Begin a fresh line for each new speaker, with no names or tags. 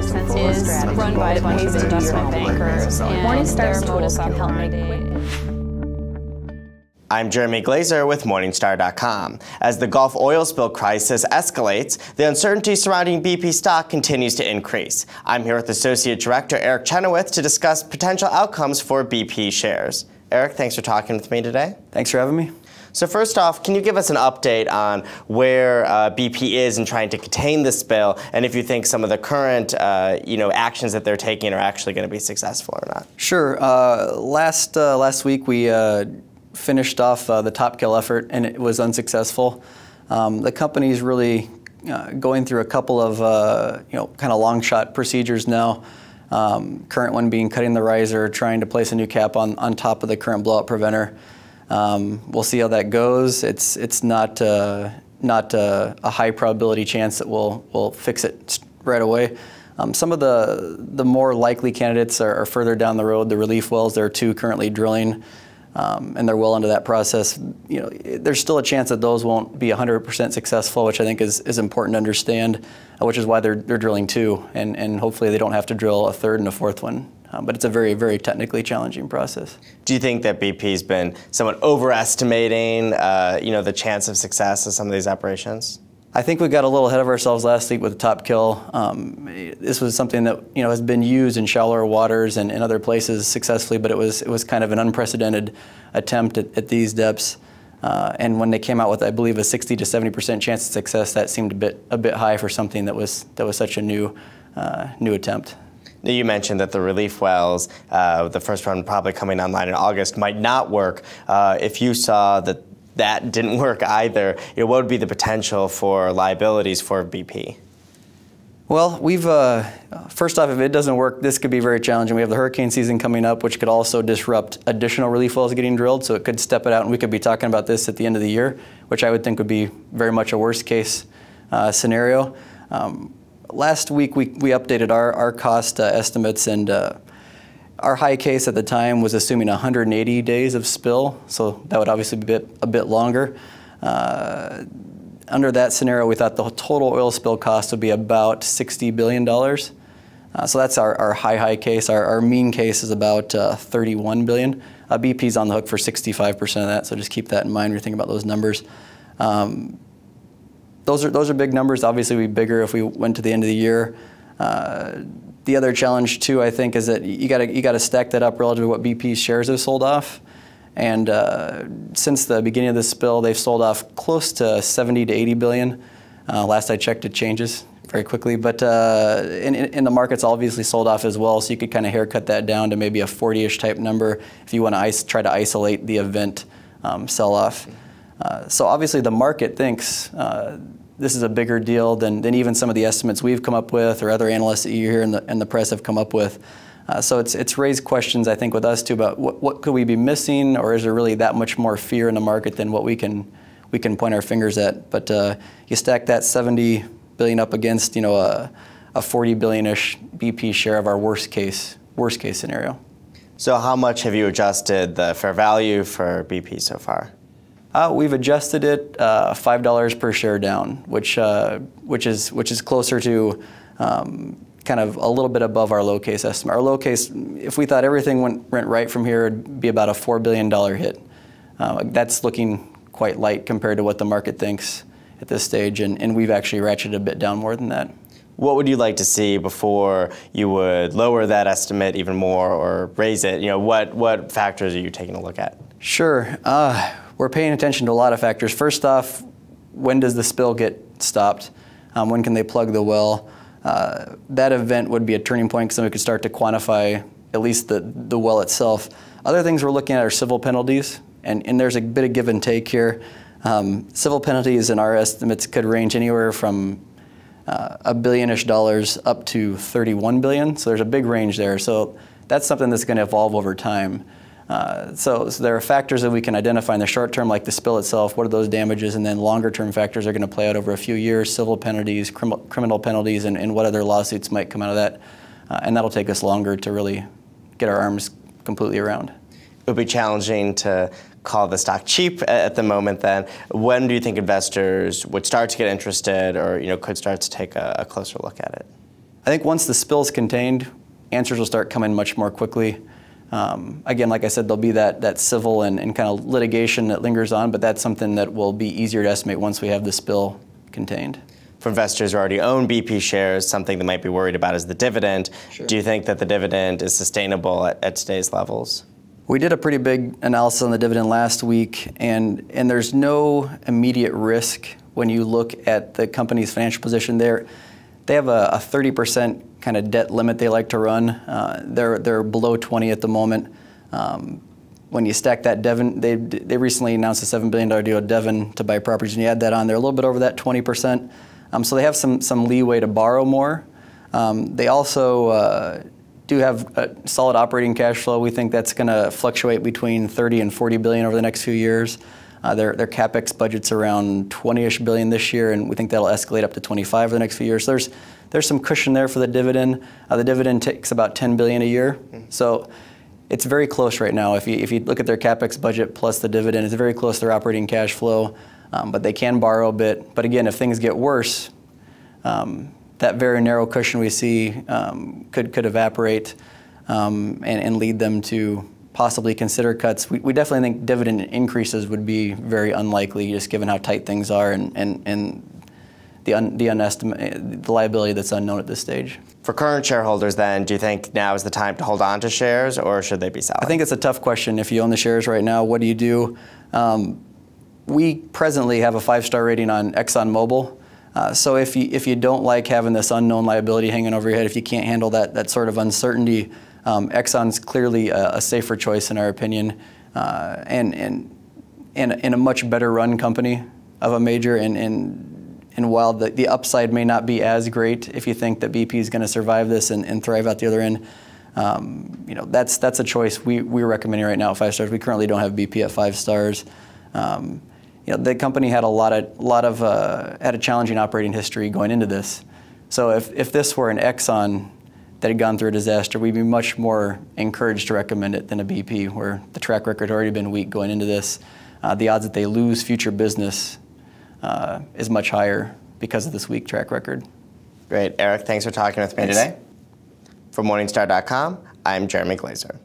sense is run by a bunch of investment bankers, and Morningstar's tools can help make
I'm Jeremy Glazer with Morningstar.com. As the Gulf oil spill crisis escalates, the uncertainty surrounding BP stock continues to increase. I'm here with Associate Director Eric Chenoweth to discuss potential outcomes for BP shares. Eric, thanks for talking with me today.
Thanks for having me.
So first off, can you give us an update on where BP is in trying to contain this spill, and if you think some of the current actions that they're taking are actually going to be successful or not?
Sure. Last week we finished off the top kill effort, and it was unsuccessful. The company is really going through a couple of kind of long shot procedures now. Current one being cutting the riser, trying to place a new cap on top of the current blowout preventer. We'll see how that goes. It's not a high probability chance that we'll fix it right away. Some of the more likely candidates are further down the road. The relief wells, there are two currently drilling, and they're well into that process. There's still a chance that those won't be 100% successful, which I think is important to understand, which is why they're drilling two, and hopefully they don't have to drill a third and a fourth one. But it's a very, very technically challenging process.
Do you think that BP's been somewhat overestimating, the chance of success of some of these operations?
I think we got a little ahead of ourselves last week with the top kill. This was something that has been used in shallower waters and in other places successfully, but it was kind of an unprecedented attempt at these depths. And when they came out with, I believe, a 60 to 70% chance of success, that seemed a bit high for something that was such a new attempt.
You mentioned that the relief wells, the first one probably coming online in August, might not work. If you saw that didn't work either, what would be the potential for liabilities for BP?
Well, we've first off, if it doesn't work, this could be very challenging. We have the hurricane season coming up, which could also disrupt additional relief wells getting drilled, so it could step it out, and we could be talking about this at the end of the year, which I would think would be very much a worst case scenario. Last week, we updated our cost estimates, and our high case at the time was assuming 180 days of spill, so that would obviously be a bit longer. Under that scenario, we thought the total oil spill cost would be about $60 billion. So that's our high case. Our mean case is about $31 billion. BP's on the hook for 65% of that, so just keep that in mind when you're thinking about those numbers. Those are big numbers. Obviously, we'd be bigger if we went to the end of the year. The other challenge too, I think, is that you got to stack that up relative to what BP's shares have sold off. And since the beginning of this spill, they've sold off close to 70 to 80 billion. Last I checked, it changes very quickly. But in the market's obviously sold off as well, so you could kind of haircut that down to maybe a 40-ish type number if you want to try to isolate the event sell-off. So obviously the market thinks this is a bigger deal than even some of the estimates we've come up with or other analysts that you hear in the press have come up with. So it's raised questions, I think, with us too about what could we be missing, or is there really that much more fear in the market than what we can point our fingers at? But you stack that 70 billion up against a 40 billion-ish BP share of our worst case scenario.
So how much have you adjusted the fair value for BP so far?
We've adjusted it $5 per share down, which is closer to kind of a little bit above our low case estimate. Our low case, if we thought everything went right from here, it'd be about a $4 billion hit. That's looking quite light compared to what the market thinks at this stage, and we've actually ratcheted a bit down more than that.
What would you like to see before you would lower that estimate even more or raise it? What factors are you taking a look at?
Sure. We're paying attention to a lot of factors. First off, when does the spill get stopped? When can they plug the well? That event would be a turning point because then we could start to quantify at least the well itself. Other things we're looking at are civil penalties, and there's a bit of give and take here. Civil penalties in our estimates could range anywhere from $1 billion-ish up to 31 billion, so there's a big range there. So that's something that's going to evolve over time. So there are factors that we can identify in the short term, like the spill itself, what are those damages, and then longer term factors are going to play out over a few years, civil penalties, criminal penalties, and what other lawsuits might come out of that. And that'll take us longer to really get our arms completely around.
It would be challenging to call the stock cheap at the moment then. When do you think investors would start to get interested or could start to take a closer look at it?
I think once the spill's contained, answers will start coming much more quickly. Again, like I said, there'll be that civil and kind of litigation that lingers on, but that's something that will be easier to estimate once we have the spill contained.
For investors who already own BP shares, something they might be worried about is the dividend.
Sure.
Do you think that the dividend is sustainable at today's levels?
We did a pretty big analysis on the dividend last week, and there's no immediate risk when you look at the company's financial position there. They have a 30% kind of debt limit they like to run. They're below 20 at the moment. When you stack that Devon, they recently announced a $7 billion deal with Devon to buy properties, and you add that on, they're a little bit over that 20%. So they have some leeway to borrow more. They also do have a solid operating cash flow. We think that's going to fluctuate between 30 and 40 billion over the next few years. Their CapEx budget's around 20-ish billion this year, and we think that'll escalate up to 25 over the next few years. So there's some cushion there for the dividend. The dividend takes about 10 billion a year, so it's very close right now. If you look at their CapEx budget plus the dividend, it's very close to their operating cash flow, but they can borrow a bit. But again, if things get worse, that very narrow cushion we see could evaporate and lead them to possibly consider cuts. We definitely think dividend increases would be very unlikely, just given how tight things are and the liability that's unknown at this stage.
For current shareholders then, do you think now is the time to hold on to shares, or should they be selling?
I think it's a tough question. If you own the shares right now, what do you do? We presently have a 5-star rating on ExxonMobil. So if you don't like having this unknown liability hanging over your head, if you can't handle that sort of uncertainty, Exxon's clearly a safer choice in our opinion, and a much better run company of a major. And while the upside may not be as great, if you think that BP is going to survive this and thrive out the other end, that's a choice we're recommending right now at 5 stars. We currently don't have BP at 5 stars. The company had had a challenging operating history going into this. So if this were an Exxon that had gone through a disaster, we'd be much more encouraged to recommend it than a BP, where the track record had already been weak going into this. The odds that they lose future business is much higher because of this weak track record.
Great. Eric, thanks for talking with me today. For Morningstar.com, I'm Jeremy Glazer.